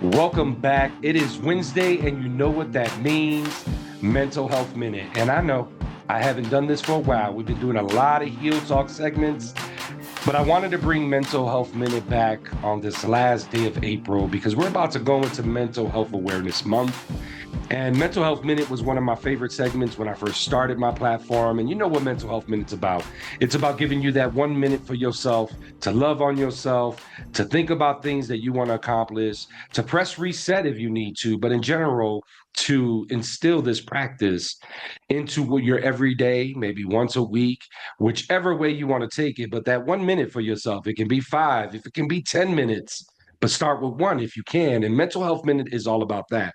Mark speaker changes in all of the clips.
Speaker 1: Welcome back. It is Wednesday, and you know what that means, Mental Health Minute. And I know I haven't done this for a while. We've been doing a lot of Heal Talk segments, but I wanted to bring Mental Health Minute back on this last day of April because we're about to go into Mental Health Awareness Month. And Mental Health Minute was one of my favorite segments when I first started my platform. And you know what Mental Health Minute's about. It's about giving you that 1 minute for yourself, to love on yourself, to think about things that you want to accomplish, to press reset if you need to, but in general, to instill this practice into your everyday, maybe once a week, whichever way you want to take it. But that 1 minute for yourself, it can be 5, if it can be 10 minutes. But start with one if you can. And Mental Health Minute is all about that.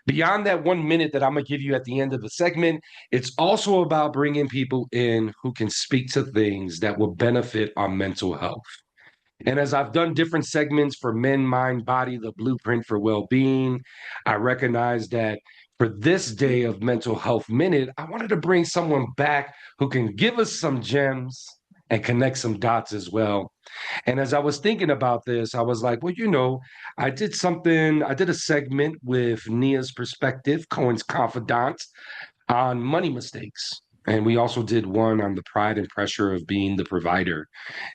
Speaker 1: Beyond that 1 minute that I'm going to give you at the end of the segment, it's also about bringing people in who can speak to things that will benefit our mental health. And as I've done different segments for men, mind, body, the blueprint for well-being, I recognize that for this day of Mental Health Minute, I wanted to bring someone back who can give us some gems and connect some dots as well. And as I was thinking about this, I was like, well, I did a segment with Nia's Perspective, Coins Confidant, on money mistakes. And we also did one on the pride and pressure of being the provider.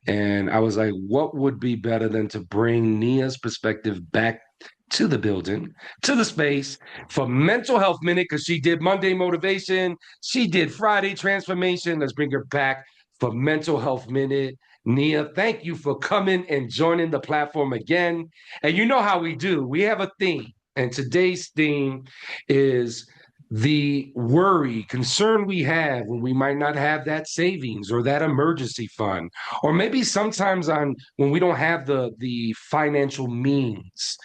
Speaker 1: And I was like, what would be better than to bring Nia's perspective back to the building, to the space for Mental Health Minute, because she did Monday Motivation, she did Friday Transformation. Let's bring her back for Mental Health Minute. Nia, thank you for coming and joining the platform again. And you know how we do. We have a theme, and today's theme is the worry, concern we have when we might not have that savings or that emergency fund, or maybe sometimes on when we don't have the financial means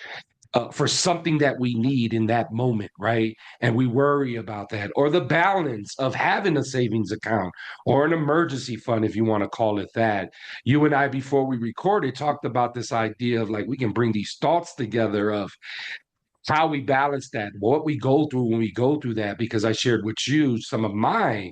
Speaker 1: for something that we need in that moment, right? And we worry about that, or the balance of having a savings account or an emergency fund, if you want to call it that. You and I, before we recorded, talked about this idea of like we can bring these thoughts together of how we balance that, what we go through when we go through that, because I shared with you some of my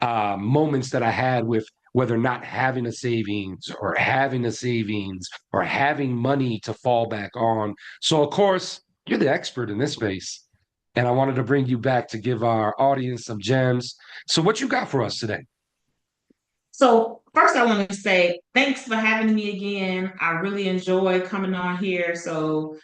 Speaker 1: moments that I had with whether not having a savings or having a savings or having money to fall back on. So, of course, you're the expert in this space. And I wanted to bring you back to give our audience some gems. So, what you got for us today?
Speaker 2: So first, I want to say thanks for having me again. I really enjoy coming on here. So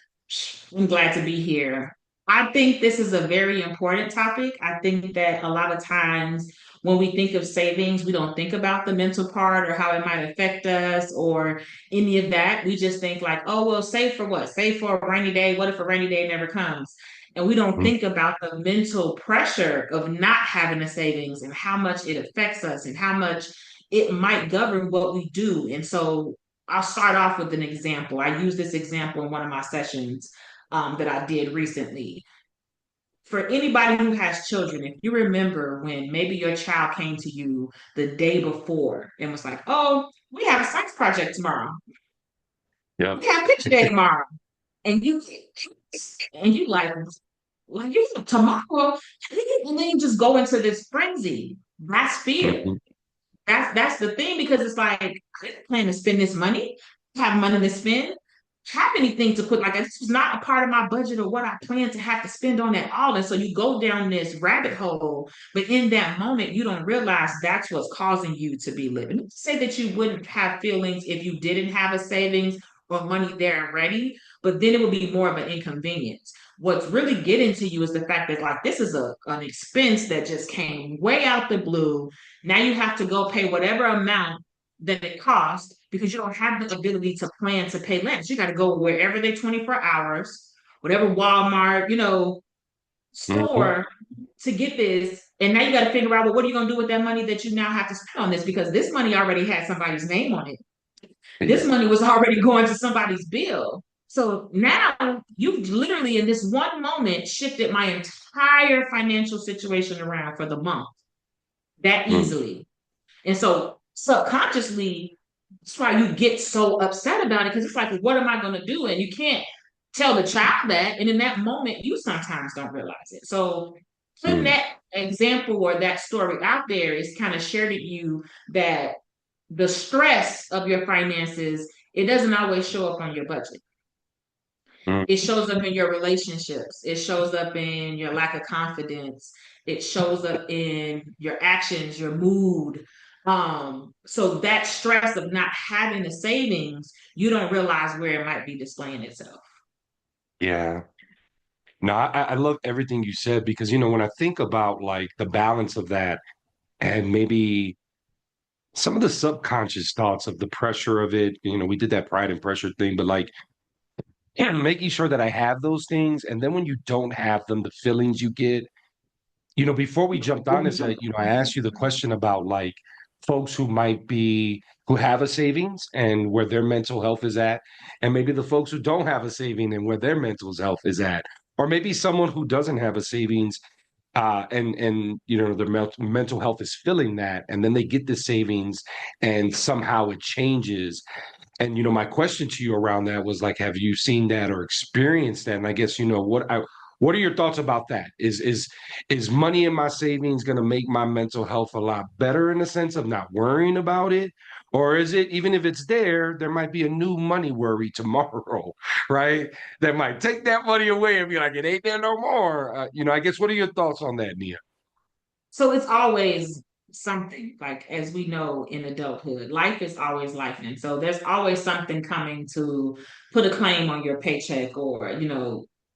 Speaker 2: I'm glad to be here. I think this is a very important topic. I think that a lot of times when we think of savings, we don't think about the mental part or how it might affect us or any of that. We just think like, oh, well, save for what? Save for a rainy day. What if a rainy day never comes? And we don't
Speaker 1: Mm,
Speaker 2: think about the mental pressure of not having a savings and how much it affects us and how much it might govern what we do. And so I'll start off with an example. I use this example in one of my sessions that I did recently. For anybody who has children, if you remember when maybe your child came to you the day before and was like, "Oh, we have a science project tomorrow.
Speaker 1: yep.
Speaker 2: We have picture day tomorrow," and you like you tomorrow, and then you just go into this frenzy. That's fear.
Speaker 1: Mhm,
Speaker 2: That's the thing because it's like I didn't plan to spend this money, have money to spend, have anything to put like this was not a part of my budget or what I plan to have to spend on at all. And so you go down this rabbit hole, but in that moment you don't realize that's what's causing you to be living. Say that you wouldn't have feelings if you didn't have a savings or money there and ready, but then it would be more of an inconvenience. What's really getting to you is the fact that like this is an expense that just came way out the blue. Now you have to go pay whatever amount that it costs because you don't have the ability to plan to pay rent. You got to go wherever they 24 hours, whatever Walmart,
Speaker 1: mhm.
Speaker 2: store to get this. And now you got to figure out, well, what are you going to do with that money that you now have to spend on this? Because this money already had somebody's name on it. This
Speaker 1: Yeah.
Speaker 2: money was already going to somebody's bill. So now you've literally, in this one moment, shifted my entire financial situation around for the month that
Speaker 1: Mm,
Speaker 2: easily. And so subconsciously, that's why you get so upset about it because it's like, what am I going to do? And you can't tell the child that. And in that moment, you sometimes don't realize it. So putting
Speaker 1: mm,
Speaker 2: that example or that story out there is kind of shared with you that the stress of your finances, it doesn't always show up on your budget. It shows up in your relationships. It shows up in your lack of confidence. It shows up in your actions, your mood. So that stress of not having a savings, you don't realize where it might be displaying itself.
Speaker 1: Yeah. No, I love everything you said because, when I think about like the balance of that and maybe some of the subconscious thoughts of the pressure of it, we did that pride and pressure thing, but like, yeah, making sure that I have those things. And then when you don't have them, the feelings you get, before we jumped on this, I asked you the question about like folks who have a savings and where their mental health is at, and maybe the folks who don't have a saving and where their mental health is at, or maybe someone who doesn't have a savings, and their mental health is filling that, and then they get the savings, and somehow it changes. And my question to you around that was like, have you seen that or experienced that? And I guess what are your thoughts about that? Is money in my savings going to make my mental health a lot better in the sense of not worrying about it? Or is it, even if it's there might be a new money worry tomorrow, right? That might take that money away and be like, it ain't there no more. I guess, what are your thoughts on that, Nia?
Speaker 2: So it's always something, like as we know in adulthood, life is always life. And so there's always something coming to put a claim on your paycheck or,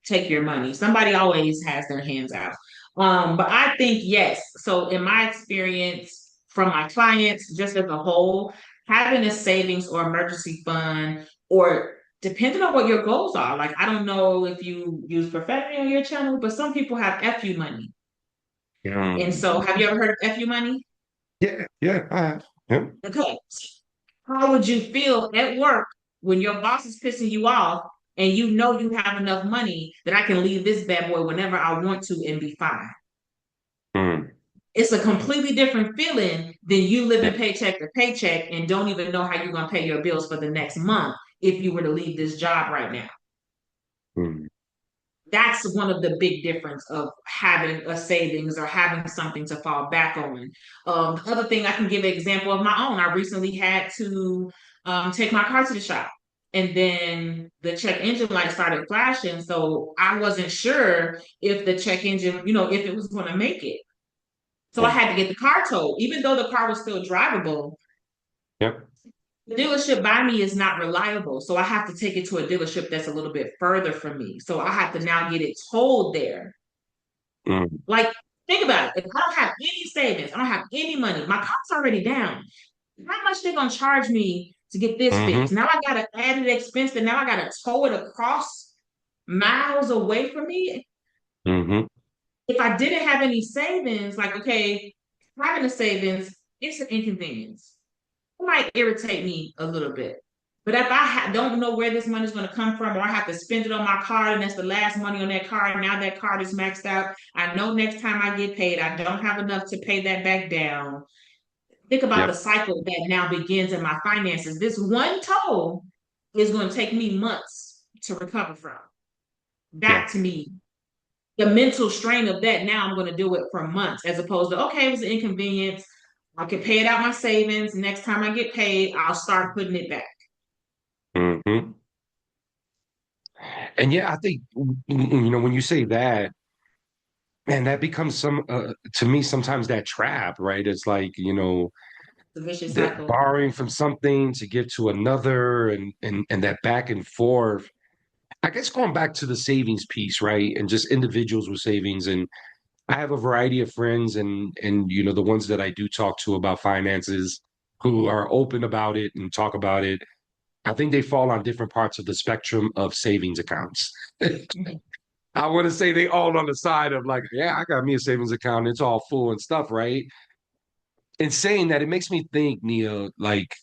Speaker 2: take your money. Somebody always has their hands out. But I think yes. So in my experience from my clients, just as a whole, having a savings or emergency fund, or depending on what your goals are. Like I don't know if you use profanity on your channel, but some people have FU money. And
Speaker 1: Mm.
Speaker 2: so, have you ever heard of FU money?
Speaker 1: Yeah, yeah, I have. Yeah.
Speaker 2: Okay. How would you feel at work when your boss is pissing you off and you know you have enough money that I can leave this bad boy whenever I want to and be fine?
Speaker 1: Mm.
Speaker 2: It's a completely different feeling than you living
Speaker 1: Yeah.
Speaker 2: paycheck to paycheck and don't even know how you're going to pay your bills for the next month if you were to leave this job right now.
Speaker 1: Mm.
Speaker 2: That's one of the big difference of having a savings or having something to fall back on. The other thing I can give an example of my own. I recently had to take my car to the shop, and then the check engine light started flashing, so I wasn't sure if the check engine, if it was going to make it. So I
Speaker 1: Yeah.
Speaker 2: had to get the car towed, even though the car was still drivable.
Speaker 1: Yep.
Speaker 2: The dealership by me is not reliable, so I have to take it to a dealership that's a little bit further from me. So I have to now get it towed there.
Speaker 1: Mm.
Speaker 2: Like, think about it. If I don't have any savings, I don't have any money, my car's already down. How much they gonna charge me to get this
Speaker 1: Hmm.
Speaker 2: fixed? Now I got an added expense that now I gotta tow it across miles away from me.
Speaker 1: Hmm.
Speaker 2: If I didn't have any savings, like okay, having a savings, it's an inconvenience. It might irritate me a little bit. But if don't know where this money is going to come from, or I have to spend it on my card, and that's the last money on that card, now that card is maxed out. I know next time I get paid, I don't have enough to pay that back down. Think about the
Speaker 1: Yep.
Speaker 2: cycle that now begins in my finances. This one toll is going to take me months to recover from.
Speaker 1: Yeah.
Speaker 2: That to me, the mental strain of that, now I'm going to do it for months as opposed to, okay, it was an inconvenience. I can pay it out my savings. Next time I get paid, I'll start putting it back.
Speaker 1: Hmm. And yeah, I think when you say that, man, that becomes to me sometimes that trap, right? It's like
Speaker 2: The vicious
Speaker 1: that
Speaker 2: cycle.
Speaker 1: borrowing from something to get to another, and that back and forth. I guess going back to the savings piece, right? And just individuals with savings, and I have a variety of friends, and the ones that I do talk to about finances who are open about it and talk about it. I think they fall on different parts of the spectrum of savings accounts.
Speaker 2: Mhm.
Speaker 1: I want to say they all on the side of like, yeah, I got me a savings account. It's all full and stuff, right? In saying that, it makes me think, Nia, like,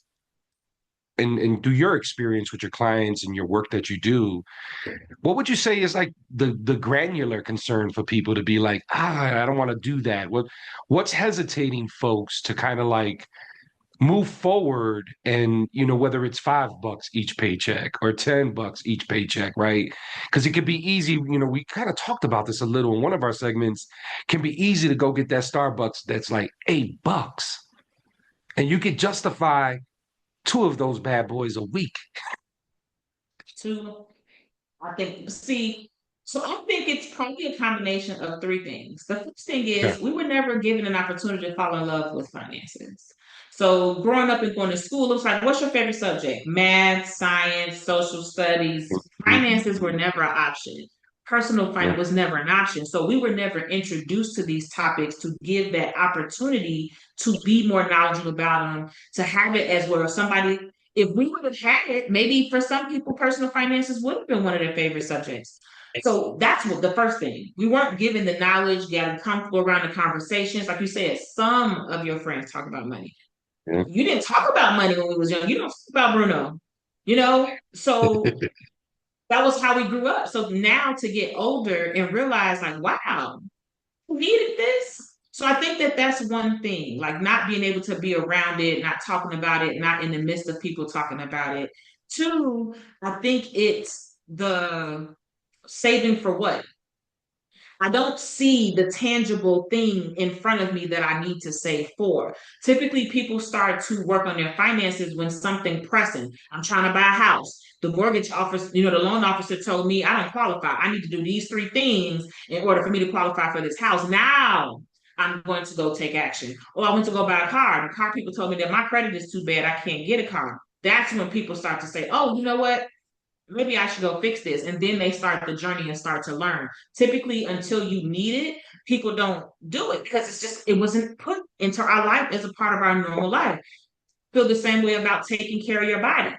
Speaker 1: and through your experience with your clients and your work that you do, what would you say is like the granular concern for people to be like, I don't want to do that. What's hesitating folks to kind of like move forward, and whether it's $5 each paycheck or $10 each paycheck, right? Because it could be easy. We kind of talked about this a little in one of our segments. Can be easy to go get that Starbucks that's like $8, and you could justify two of those bad boys a week.
Speaker 2: Two. I think, see, so I think it's probably a combination of three things. The first thing
Speaker 1: Yeah.
Speaker 2: is we were never given an opportunity to fall in love with finances. So growing up and going to school looks like, what's your favorite subject? Math, science, social studies.
Speaker 1: Mhm.
Speaker 2: Finances were never an option. Personal
Speaker 1: Yeah.
Speaker 2: finance was never an option. So we were never introduced to these topics to give that opportunity to be more knowledgeable about them, to have it as well. Somebody, if we would have had it, maybe for some people, personal finances would have been one of their favorite subjects. So that's what the first thing. We weren't given the knowledge, getting comfortable around the conversations. Like you said, some of your friends talk about money.
Speaker 1: Yeah.
Speaker 2: You didn't talk about money when we was young. You don't talk about Bruno, you know? So that was how we grew up. So now to get older and realize like, wow, who needed this? So I think that that's one thing, like not being able to be around it, not talking about it, not in the midst of people talking about it. Two, I think it's the saving for what? I don't see the tangible thing in front of me that I need to save for. Typically, people start to work on their finances when something pressing. I'm trying to buy a house. The mortgage officer, the loan officer told me I don't qualify. I need to do these three things in order for me to qualify for this house. Now I'm going to go take action. Or I went to go buy a car. The car people told me that my credit is too bad. I can't get a car. That's when people start to say, oh, you know what? Maybe I should go fix this. And then they start the journey and start to learn. Typically, until you need it, people don't do it because it wasn't put into our life as a part of our normal life. Feel the same way about taking care of your body.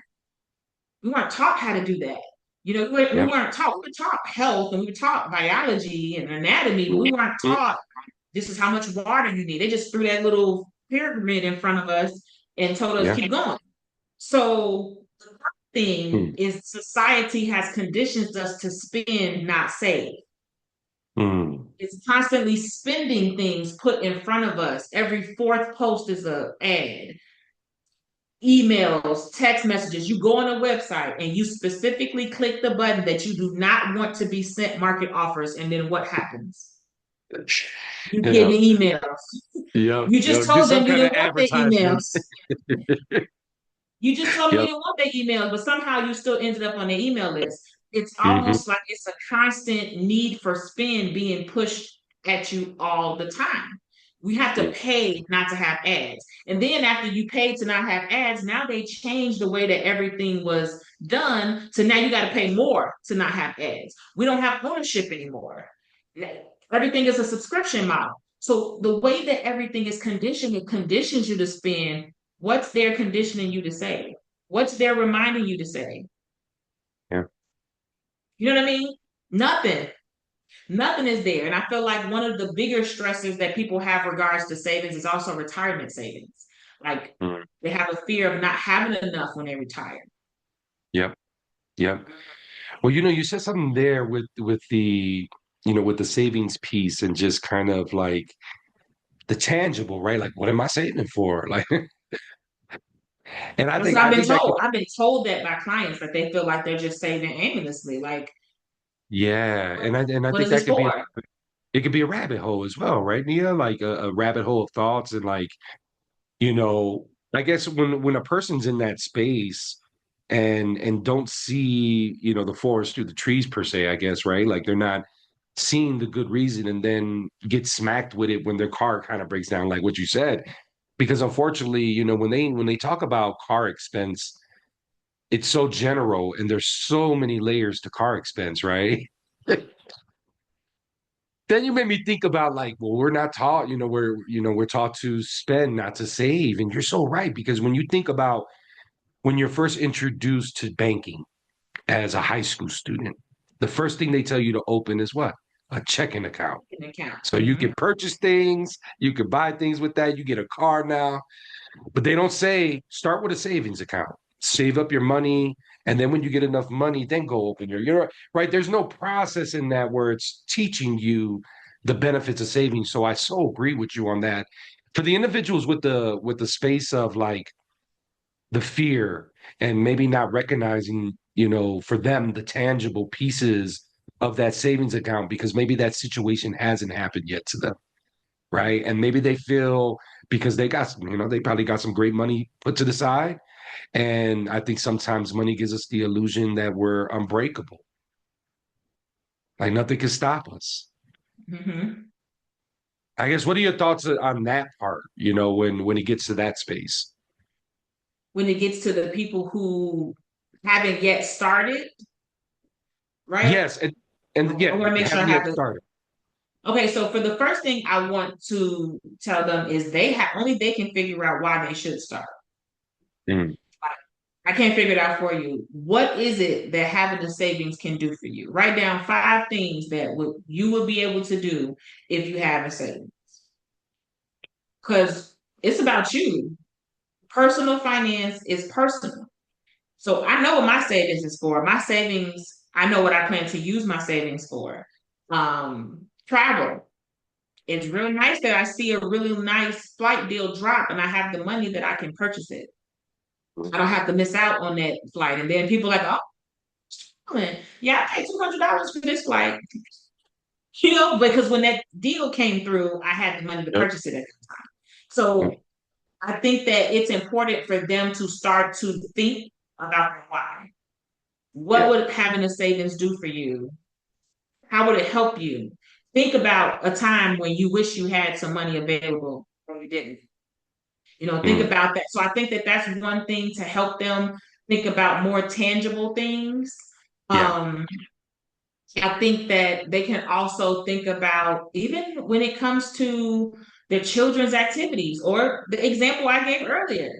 Speaker 2: We weren't taught how to do that. We
Speaker 1: Yeah.
Speaker 2: weren't taught, we were taught health and we were taught biology and anatomy, but we weren't
Speaker 1: Mhm.
Speaker 2: taught this is how much water you need. They just threw that little pyramid in front of us and told us
Speaker 1: Yeah.
Speaker 2: keep going. So the thing
Speaker 1: Mm.
Speaker 2: is society has conditioned us to spend, not save.
Speaker 1: Mm.
Speaker 2: It's constantly spending things put in front of us. Every fourth post is a ad. Emails, text messages. You go on a website and you specifically click the button that you do not want to be sent market offers, and then what happens? You get
Speaker 1: Yeah.
Speaker 2: an email.
Speaker 1: Yep.
Speaker 2: You just
Speaker 1: Yep. Do
Speaker 2: told
Speaker 1: some
Speaker 2: them you
Speaker 1: kind of
Speaker 2: didn't want their
Speaker 1: advertisement.
Speaker 2: emails. You just told them you
Speaker 1: Yep.
Speaker 2: didn't want their emails, but somehow you still ended up on their email list. It's
Speaker 1: Hmm.
Speaker 2: almost like it's a constant need for spend being pushed at you all the time. We have to pay not to have ads. And then after you pay to not have ads, now they change the way that everything was done. So now you got to pay more to not have ads. We don't have ownership anymore. Everything is a subscription model. So the way that everything is conditioned, it conditions you to spend. What's their conditioning you to say? What's their reminding you to say?
Speaker 1: Yeah.
Speaker 2: You know what I mean? Nothing. Nothing is there. And I feel like one of the bigger stressors that people have regards to savings is also retirement savings. Like
Speaker 1: Mm.
Speaker 2: they have a fear of not having enough when they retire.
Speaker 1: Yep. Yep. Well, you said something there with the with the savings piece and just kind of like the tangible, right? Like, what am I saving for? Like, and I
Speaker 2: That's
Speaker 1: think
Speaker 2: what I've
Speaker 1: I
Speaker 2: been
Speaker 1: think that could,
Speaker 2: told. I've been told that by clients that they feel like they're just saving aimlessly. Like,
Speaker 1: yeah, and I
Speaker 2: what
Speaker 1: think
Speaker 2: is
Speaker 1: that
Speaker 2: this
Speaker 1: could be
Speaker 2: for?
Speaker 1: it could be a rabbit hole as well, right, Nia? Like a rabbit hole of thoughts and like you know, I guess when a person's in that space and don't see, the forest through the trees per se, I guess, right? Like they're not seeing the good reason and then get smacked with it when their car kind of breaks down, like what you said. Because unfortunately, when they talk about car expense, it's so general and there's so many layers to car expense, right? Then you made me think about like, well, we're not taught, we're taught to spend, not to save. And you're so right, because when you think about when you're first introduced to banking as a high school student, the first thing they tell you to open is what? A checking account.
Speaker 2: An account.
Speaker 1: So you
Speaker 2: Mhm.
Speaker 1: can purchase things, you can buy things with that, you get a car now, but they don't say start with a savings account, save up your money, and then when you get enough money, then go open you're right. There's no process in that where it's teaching you the benefits of saving. So I so agree with you on that. For the individuals with the space of like the fear and maybe not recognizing, for them the tangible pieces of that savings account because maybe that situation hasn't happened yet to them, right? And maybe they feel because they probably got some great money put to the side. And I think sometimes money gives us the illusion that we're unbreakable. Like nothing can stop us.
Speaker 2: Hmm.
Speaker 1: I guess what are your thoughts on that part, when it gets to that space?
Speaker 2: When it gets to the people who haven't yet started, right?
Speaker 1: Yes, and
Speaker 2: I
Speaker 1: yeah,
Speaker 2: want to make sure I
Speaker 1: haven't
Speaker 2: have
Speaker 1: yet
Speaker 2: the
Speaker 1: started.
Speaker 2: okay. So for the first thing I want to tell them is they have only they can figure out why they should start.
Speaker 1: Mm,
Speaker 2: I can't figure it out for you. What is it that having the savings can do for you? Write down five things that you would be able to do if you have a savings. Because it's about you. Personal finance is personal. So I know what my savings is for. My savings, I know what I plan to use my savings for. Travel. It's real nice that I see a really nice flight deal drop and I have the money that I can purchase it. I don't have to miss out on that flight. And then people are like, oh, yeah, I paid $200 for this flight. Because when that deal came through, I had the money to
Speaker 1: yep.
Speaker 2: purchase it at the time. So I think that it's important for them to start to think about the why. What
Speaker 1: Yeah.
Speaker 2: would having a savings do for you? How would it help you? Think about a time when you wish you had some money available or you didn't. Think
Speaker 1: Mm,
Speaker 2: about that. So I think that that's one thing to help them think about more tangible things.
Speaker 1: yeah.
Speaker 2: Um, I think that they can also think about even when it comes to their children's activities or the example I gave earlier.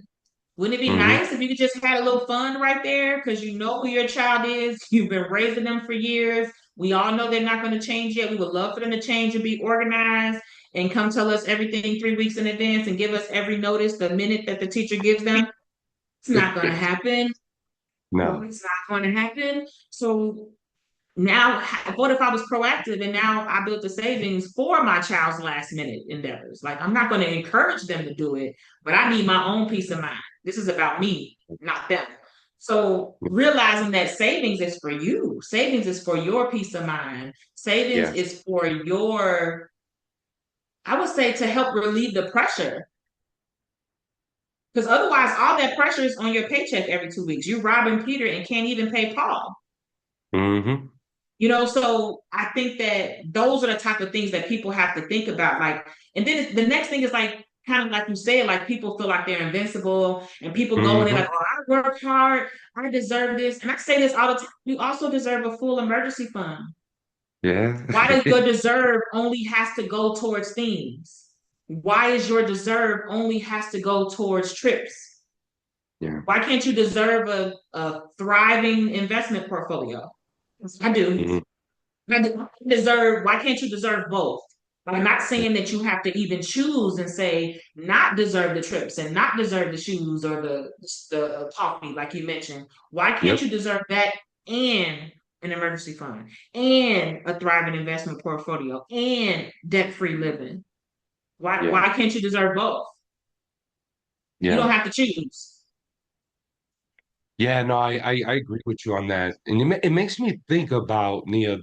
Speaker 2: Wouldn't it be
Speaker 1: Hmm.
Speaker 2: nice if you just had a little fun right there because you know who your child is? You've been raising them for years. We all know they're not going to change yet. We would love for them to change and be organized and come tell us everything 3 weeks in advance and give us every notice the minute that the teacher gives them. It's not going to happen.
Speaker 1: No.
Speaker 2: It's not going to happen. So now, what if I was proactive and now I built the savings for my child's last minute endeavors? Like, I'm not going to encourage them to do it, but I need my own peace of mind. This is about me, not them. So, realizing that savings is for you, savings is for your peace of mind, savings
Speaker 1: Yes.
Speaker 2: is for your, I would say, to help relieve the pressure. Because otherwise, all that pressure is on your paycheck every 2 weeks. You're robbing Peter and can't even pay Paul.
Speaker 1: Hmm.
Speaker 2: So I think that those are the type of things that people have to think about. Like, and then the next thing is like, kind of like you said, like people feel like they're invincible and people go and they're
Speaker 1: Hmm.
Speaker 2: like, oh, I work hard, I deserve this. And I say this all the time. You also deserve a full emergency fund.
Speaker 1: Yeah.
Speaker 2: Why does your deserve only has to go towards things? Why is your deserve only has to go towards trips?
Speaker 1: Yeah.
Speaker 2: Why can't you deserve a thriving investment portfolio? I do.
Speaker 1: Hmm.
Speaker 2: Why can't you deserve both? But I'm not saying that you have to even choose and say not deserve the trips and not deserve the shoes or the coffee, like you mentioned. Why can't
Speaker 1: Yep.
Speaker 2: you deserve that and an emergency fund and a thriving investment portfolio and debt-free living? Why
Speaker 1: Yeah.
Speaker 2: why can't you deserve both? You
Speaker 1: Yeah.
Speaker 2: don't have to choose.
Speaker 1: Yeah. No, I agree with you on that. And it makes me think about, Nia,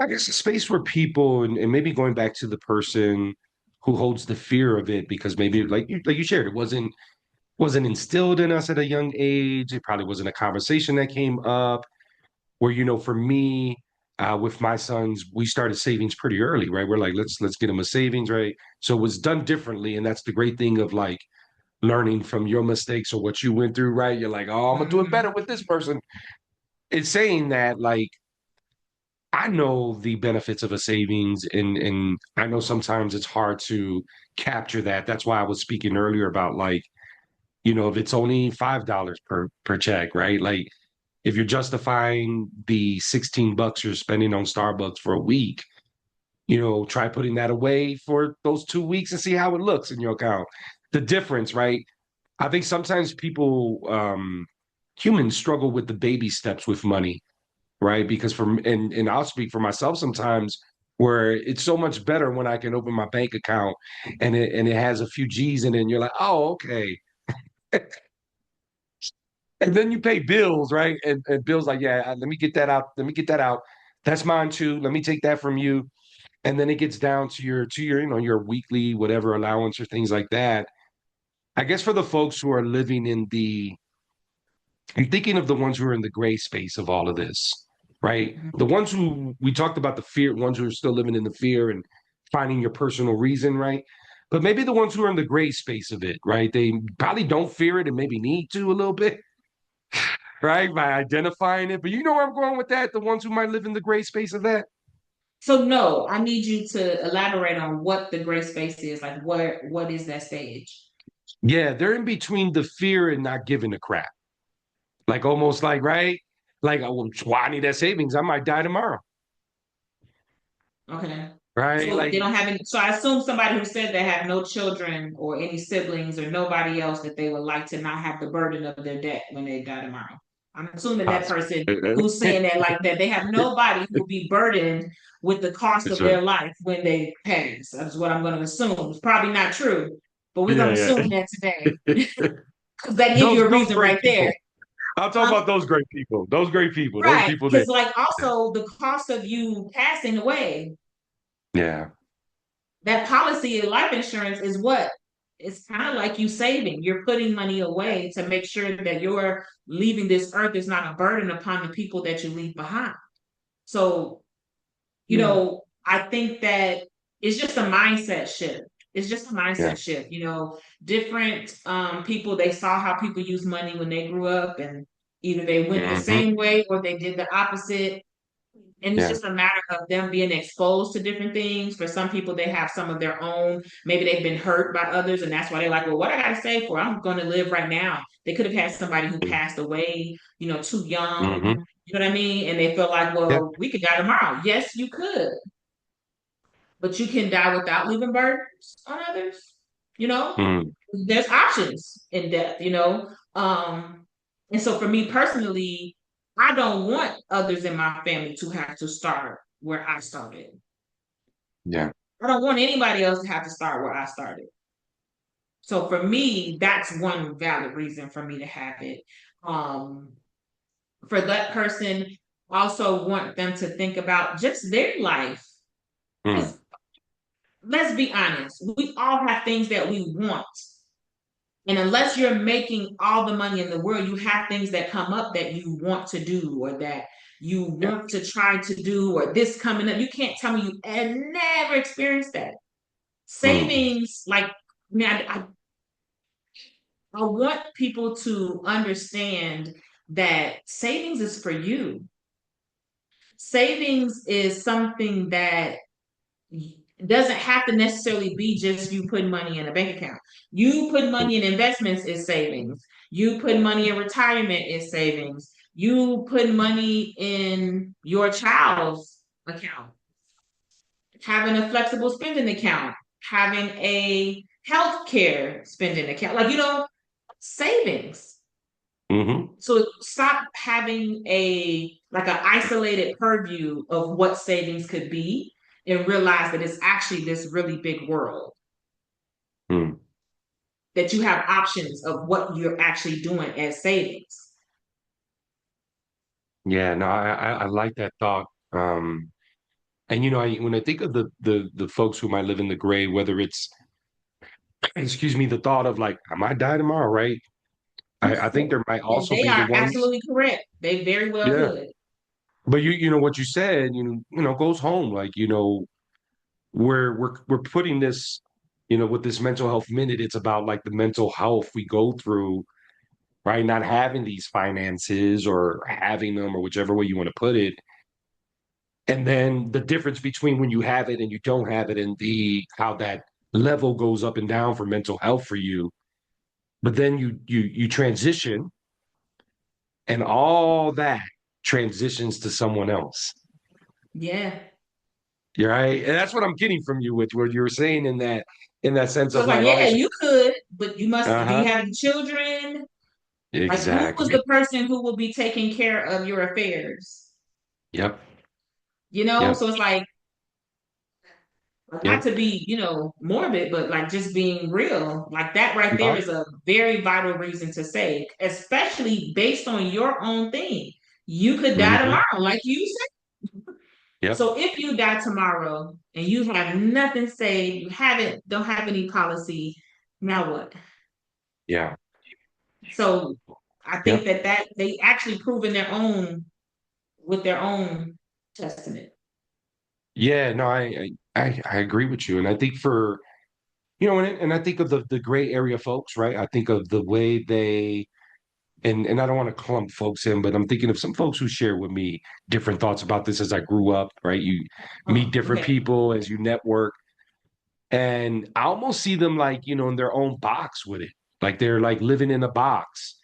Speaker 1: I guess the space where people, and maybe going back to the person who holds the fear of it, because maybe like you shared, it wasn't instilled in us at a young age. It probably wasn't a conversation that came up where, for me, with my sons, we started savings pretty early, right? We're like, let's get them a savings, right? So it was done differently. And that's the great thing of like learning from your mistakes or what you went through, right? You're like, oh, I'm gonna do it better
Speaker 2: Mhm.
Speaker 1: with this person. It's saying that like I know the benefits of a savings, and I know sometimes it's hard to capture that. That's why I was speaking earlier about like, if it's only $5 per check, right? Like if you're justifying the $16 you're spending on Starbucks for a week, try putting that away for those 2 weeks and see how it looks in your account. The difference, right? I think sometimes humans struggle with the baby steps with money, right? Because and I'll speak for myself sometimes where it's so much better when I can open my bank account and it has a few G's in it and you're like, oh, okay. And then you pay bills, right? And bills like, yeah, let me get that out. Let me get that out. That's mine too. Let me take that from you. And then it gets down to your, your weekly whatever allowance or things like that. I guess for the folks who are living I'm thinking of the ones who are in the gray space of all of this, right? The ones who we talked about, the fear, ones who are still living in the fear and finding your personal reason, right? But maybe the ones who are in the gray space of it, right? They probably don't fear it and maybe need to a little bit, right? By identifying it. But you know where I'm going with that? The ones who might live in the gray space of that.
Speaker 2: So no, I need you to elaborate on what the gray space is. Like what is that stage?
Speaker 1: Yeah, they're in between the fear and not giving a crap. Like almost like, right? Like, oh, well, why I need that savings? I might die tomorrow.
Speaker 2: Okay.
Speaker 1: Right?
Speaker 2: So they
Speaker 1: Like,
Speaker 2: don't have any, so I assume somebody who said they have no children or any siblings or nobody else that they would like to not have the burden of their debt when they die tomorrow. I'm assuming that
Speaker 1: possible.
Speaker 2: person who's saying that like that they have nobody who will be burdened with the cost of
Speaker 1: That's right.
Speaker 2: their life when they pass. That's what I'm going to assume. It's probably not true, but we're going to
Speaker 1: Yeah,
Speaker 2: assume that today
Speaker 1: yeah.
Speaker 2: because that gives you
Speaker 1: those
Speaker 2: a
Speaker 1: those
Speaker 2: reason
Speaker 1: great
Speaker 2: right there.
Speaker 1: people. I'll talk
Speaker 2: Huh?
Speaker 1: about those great people. Those great people. Those
Speaker 2: Right.
Speaker 1: people that
Speaker 2: Because like also the cost of you passing away,
Speaker 1: yeah.
Speaker 2: that policy of life insurance is what? It's kind of like you saving. You're putting money away to make sure that you're leaving this earth is not a burden upon the people that you leave behind. So,
Speaker 1: Yeah.
Speaker 2: I think that it's just a mindset shift. It's just a
Speaker 1: Yeah.
Speaker 2: mindset shift. Different people, they saw how people use money when they grew up, and either they went the
Speaker 1: Hmm.
Speaker 2: same way or they did the opposite. And it's
Speaker 1: Yeah.
Speaker 2: just a matter of them being exposed to different things. For some people, they have some of their own. Maybe they've been hurt by others, and that's why they're like, "Well, what I got to save for? I'm going to live right now." They could have had somebody who passed away, too young.
Speaker 1: Hmm.
Speaker 2: You know what I mean? And they feel like,
Speaker 1: Yeah.
Speaker 2: "Well, we could die tomorrow." Yes, you could, but you can die without leaving burdens on others. You know,
Speaker 1: Mm.
Speaker 2: there's options in death. And so for me personally, I don't want others in my family to have to start where I started.
Speaker 1: Yeah.
Speaker 2: I don't want anybody else to have to start where I started. So for me, that's one valid reason for me to have it. Um, for that person, also want them to think about just their life.
Speaker 1: Mm.
Speaker 2: Because let's be honest, we all have things that we want. And unless you're making all the money in the world, you have things that come up that you want to do or that you
Speaker 1: Yeah.
Speaker 2: want to try to do or this coming up. You can't tell me you had never experienced that.
Speaker 1: Mm.
Speaker 2: Savings, like, man, I want people to understand that savings is for you. Savings is something that doesn't have to necessarily be just you putting money in a bank account. You put
Speaker 1: Mm.
Speaker 2: money in investments is savings. You put money in retirement is savings. You put money in your child's account, having a flexible spending account, having a healthcare spending account, like savings.
Speaker 1: Hmm.
Speaker 2: So stop having a like an isolated purview of what savings could be and realize that it's actually this really big world
Speaker 1: Mm.
Speaker 2: that you have options of what you're actually doing as savings.
Speaker 1: Yeah. No, I like that thought. And when I think of the folks who might live in the gray, whether it's excuse me, the thought of like, I might die tomorrow, right? I think there might
Speaker 2: And
Speaker 1: also
Speaker 2: they
Speaker 1: be the
Speaker 2: are
Speaker 1: ones,
Speaker 2: absolutely correct. They very well
Speaker 1: yeah.
Speaker 2: could.
Speaker 1: But you know what you said, goes home. Like, we're putting this, with this mental health minute, it's about like the mental health we go through, right? Not having these finances or having them or whichever way you want to put it. And then the difference between when you have it and you don't have it and the how that level goes up and down for mental health for you. But then you transition and all that transitions to someone else.
Speaker 2: Yeah.
Speaker 1: You're right. And that's what I'm getting from you with what you were saying in that sense
Speaker 2: So
Speaker 1: of
Speaker 2: it's
Speaker 1: like,
Speaker 2: like,
Speaker 1: all
Speaker 2: yeah,
Speaker 1: right, so,
Speaker 2: you could, but you must, do you
Speaker 1: uh-huh.
Speaker 2: have children? Like, who was
Speaker 1: Exactly.
Speaker 2: the person who will be taking care of your affairs?
Speaker 1: Yep.
Speaker 2: So
Speaker 1: Yep.
Speaker 2: it's like, not
Speaker 1: Yep.
Speaker 2: to be, morbid, but like just being real, like that right there
Speaker 1: No.
Speaker 2: is a very vital reason to save, especially based on your own thing. You could die
Speaker 1: Hmm.
Speaker 2: tomorrow, like you said.
Speaker 1: Yep.
Speaker 2: So if you die tomorrow and you have nothing saved, don't have any policy, now what?
Speaker 1: Yeah.
Speaker 2: So I think
Speaker 1: Yep.
Speaker 2: that they actually prove in their own with their own testament.
Speaker 1: Yeah, no, I agree with you. And I think for, and I think of the gray area folks, right? I think of the way they, and I don't want to clump folks in, but I'm thinking of some folks who share with me different thoughts about this as I grew up, right? You meet
Speaker 2: Oh,
Speaker 1: different
Speaker 2: okay.
Speaker 1: people as you network, and I almost see them like, in their own box with it. Like they're like living in a box,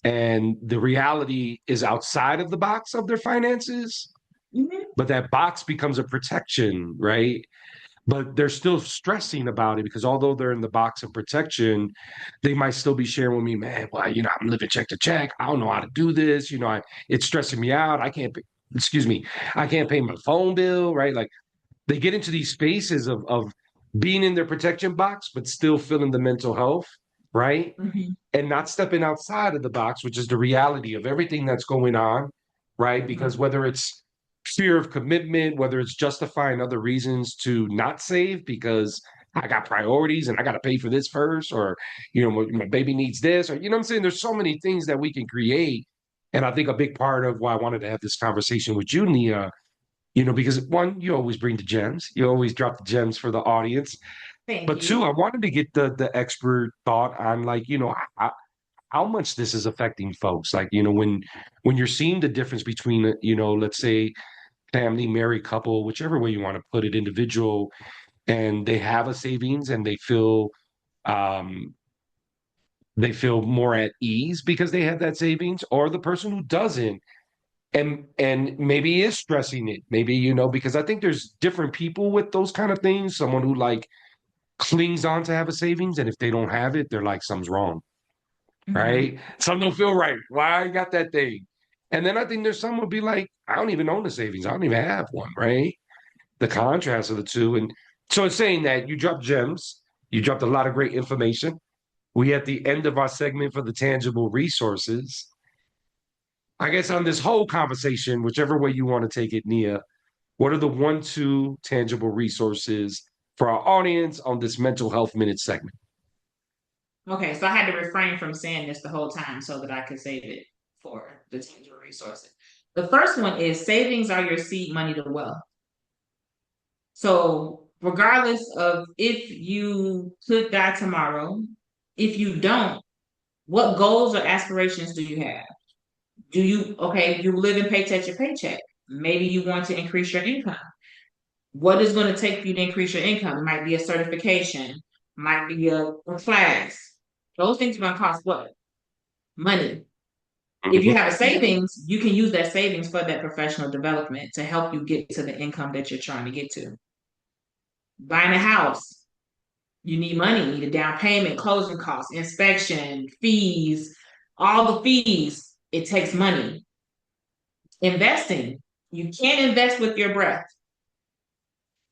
Speaker 1: and the reality is outside of the box of their finances,
Speaker 2: Hmm.
Speaker 1: but that box becomes a protection, right? But they're still stressing about it because although they're in the box of protection, they might still be sharing with me, man, well, I'm living check to check. I don't know how to do this. It's stressing me out. I can't, excuse me, I can't pay my phone bill, right? Like they get into these spaces of being in their protection box, but still feeling the mental health, right?
Speaker 2: Hmm.
Speaker 1: And not stepping outside of the box, which is the reality of everything that's going on, right? Because whether it's fear of commitment, whether it's justifying other reasons to not save because I got priorities and I got to pay for this first, or, my baby needs this, or, what I'm saying? There's so many things that we can create. And I think a big part of why I wanted to have this conversation with you, Nia, because one, you always bring the gems, you always drop the gems for the audience.
Speaker 2: Thank
Speaker 1: But two,
Speaker 2: you.
Speaker 1: I wanted to get the expert thought on like, how much this is affecting folks. Like, when you're seeing the difference between, let's say family, married couple, whichever way you want to put it, individual, and they have a savings and um, they feel more at ease because they have that savings, or the person who doesn't and maybe is stressing it. Maybe, because I think there's different people with those kind of things. Someone who like clings on to have a savings, and if they don't have it, they're like, something's wrong,
Speaker 2: Hmm.
Speaker 1: right? Some don't feel right. Why I got that thing? And then I think there's some will be like, I don't even own the savings. I don't even have one, right? The contrast of the two. And so it's saying that you dropped gems, you dropped a lot of great information. We at the end of our segment for the tangible resources. I guess on this whole conversation, whichever way you want to take it, Nia, what are the one, two tangible resources for our audience on this mental health minute segment?
Speaker 2: Okay, so I had to refrain from saying this the whole time so that I could save it for the tangible resources. The first one is savings are your seed money to wealth. So, regardless of if you could die tomorrow, if you don't, what goals or aspirations do you have? Okay, you live in paycheck to paycheck. Maybe you want to increase your income. What is going to take for you to increase your income? It might be a certification, might be a class. Those things are going to cost what? Money. If you
Speaker 1: Mhm.
Speaker 2: have a savings, you can use that savings for that professional development to help you get to the income that you're trying to get to. Buying a house, you need money, you need a down payment, closing costs, inspection, fees, all the fees. It takes money. Investing, you can't invest with your breath.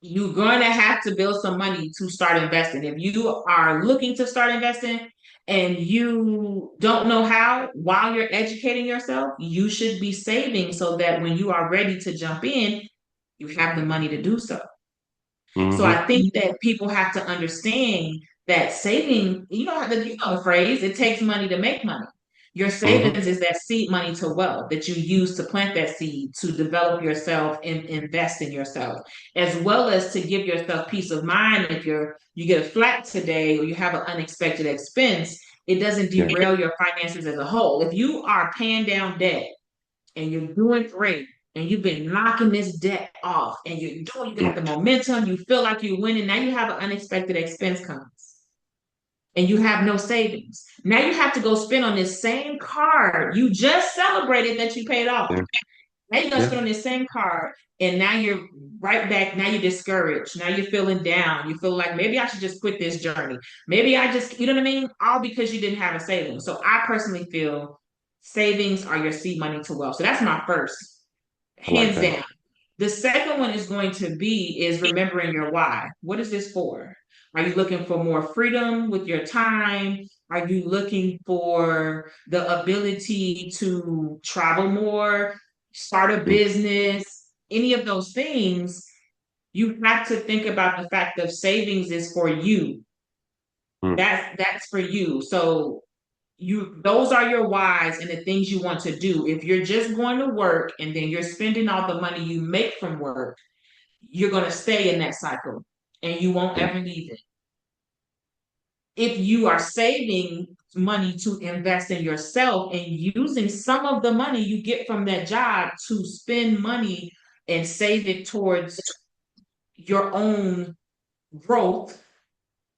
Speaker 2: You're going to have to build some money to start investing. If you are looking to start investing and you don't know how while you're educating yourself, you should be saving so that when you are ready to jump in, you have the money to do so. So
Speaker 1: Mhm.
Speaker 2: I think that people have to understand that saving, the phrase, it takes money to make money. Your
Speaker 1: Mhm.
Speaker 2: savings is that seed money to wealth that you use to plant that seed, to develop yourself and invest in yourself, as well as to give yourself peace of mind if you get a flat today or you have an unexpected expense, it doesn't
Speaker 1: Yeah.
Speaker 2: derail your finances as a whole. If you are paying down debt and you're doing great and you've been knocking this debt off and you got the momentum, you feel like you're winning. Now you have an unexpected expense comes and you have no savings. Now you have to go spend on this same card you just celebrated that you paid off.
Speaker 1: Yeah.
Speaker 2: Now you're gonna
Speaker 1: Yeah.
Speaker 2: spend on this same card, and now you're right back. Now you're discouraged. Now you're feeling down. You feel like maybe I should just quit this journey. Maybe I just, you know what I mean? All because you didn't have a savings. So I personally feel savings are your seed money to wealth. So that's my first,
Speaker 1: I like
Speaker 2: hands
Speaker 1: that.
Speaker 2: down. The second one is going to be is remembering your why. What is this for? Are you looking for more freedom with your time? Are you looking for the ability to travel more, start a
Speaker 1: Mm.
Speaker 2: business, any of those things? You have to think about the fact of savings is for you.
Speaker 1: Mm.
Speaker 2: That's for you. So those are your whys and the things you want to do. If you're just going to work and then you're spending all the money you make from work, you're going to stay in that cycle and you won't
Speaker 1: Yeah.
Speaker 2: ever leave it. If you are saving money to invest in yourself and using some of the money you get from that job to spend money and save it towards your own growth,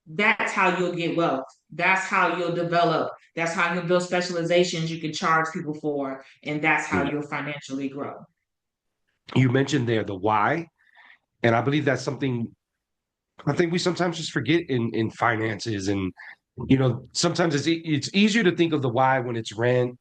Speaker 2: that's how you'll get wealth. That's how you'll develop. That's how you'll build specializations you can charge people for. And that's how
Speaker 1: Yeah.
Speaker 2: you'll financially grow.
Speaker 1: You mentioned there the why, and I believe that's something I think we sometimes just forget in finances. And sometimes it's easier to think of the why when it's rent,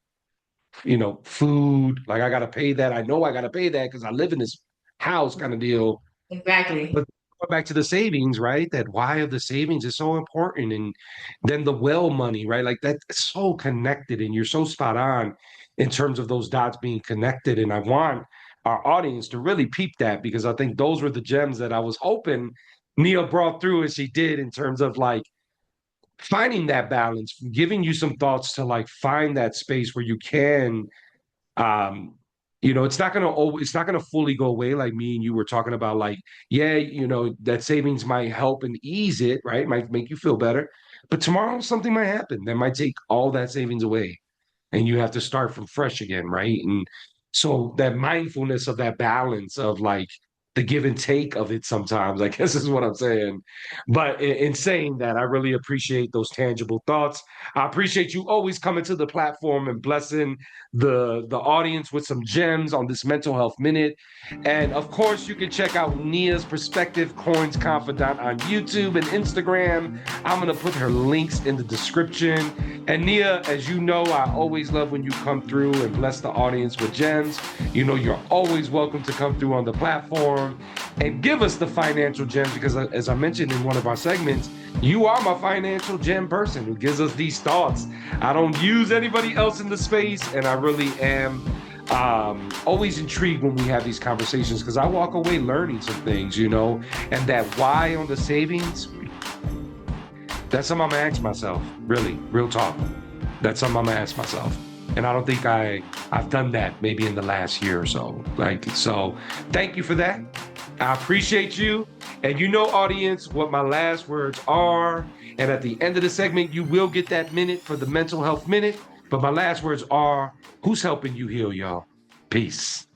Speaker 1: food. Like I got to pay that. I know I got to pay that because I live in this house kind of deal.
Speaker 2: Exactly.
Speaker 1: But going back to the savings, right? That why of the savings is so important. And then the well money, right? Like that's so connected. And you're so spot on in terms of those dots being connected. And I want our audience to really peep that because I think those were the gems that I was hoping Nia brought through as she did in terms of like finding that balance, giving you some thoughts to like find that space where you can um it's not gonna fully go away like me and you were talking about like yeah that savings might help and ease it, right? Might make you feel better, but tomorrow something might happen that might take all that savings away and you have to start from fresh again, right? And so that mindfulness of that balance of like the give and take of it sometimes, I guess is what I'm saying. But in saying that, I really appreciate those tangible thoughts. I appreciate you always coming to the platform and blessing the audience with some gems on this mental health minute. And of course, you can check out Nia's perspective, Coins Confidant on YouTube and Instagram. I'm gonna put her links in the description. And Nia, as you know, I always love when you come through and bless the audience with gems. You're always welcome to come through on the platform and give us the financial gems because, as I mentioned in one of our segments, you are my financial gem person who gives us these thoughts. I don't use anybody else in the space, and I really am always intrigued when we have these conversations because I walk away learning some things, and that why on the savings. That's something I'm gonna ask myself, really, real talk. That's something I'm gonna ask myself. And I don't think I've done that maybe in the last year or so. So thank you for that. I appreciate you. And audience, what my last words are. And at the end of the segment, you will get that minute for the mental health minute. But my last words are, who's helping you heal, y'all? Peace.